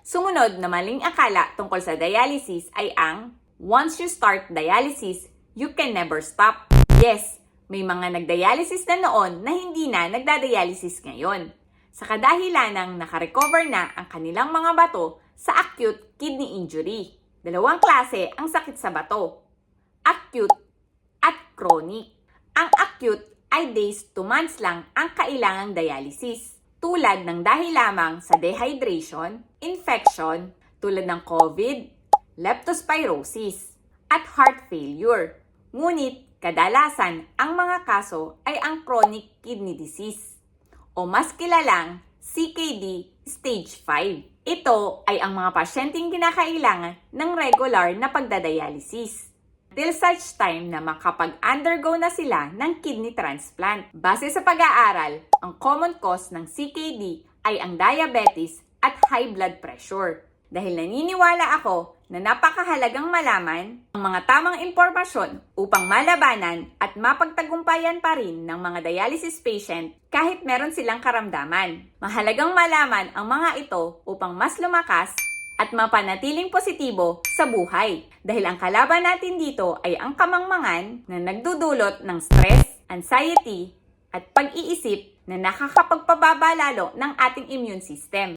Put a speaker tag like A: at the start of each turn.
A: Sumunod na maling akala tungkol sa dialysis ay ang once you start dialysis, you can never stop. Yes, may mga nagdialysis na noon na hindi na nagdadialysis ngayon. Sa kadahilan ng nakarecover na ang kanilang mga bato sa acute kidney injury. Dalawang klase ang sakit sa bato, acute at chronic. Ang acute ay days to months lang ang kailangang dialysis. Tulad ng dahil lamang sa dehydration, infection, tulad ng COVID, leptospirosis, at heart failure. Ngunit, kadalasan ang mga kaso ay ang chronic kidney disease o mas kilalang CKD stage 5. Ito ay ang mga pasyenteng kinakailangan ng regular na pagdadialysis till such time na makapag-undergo na sila ng kidney transplant. Base sa pag-aaral, ang common cause ng CKD ay ang diabetes at high blood pressure. Dahil naniniwala ako na napakahalagang malaman ang mga tamang impormasyon upang malabanan at mapagtagumpayan pa rin ng mga dialysis patient kahit meron silang karamdaman. Mahalagang malaman ang mga ito upang mas lumakas at mapanatiling positibo sa buhay. Dahil ang kalaban natin dito ay ang kamangmangan na nagdudulot ng stress, anxiety, at pag-iisip na nakakapagpababa lalo ng ating immune system.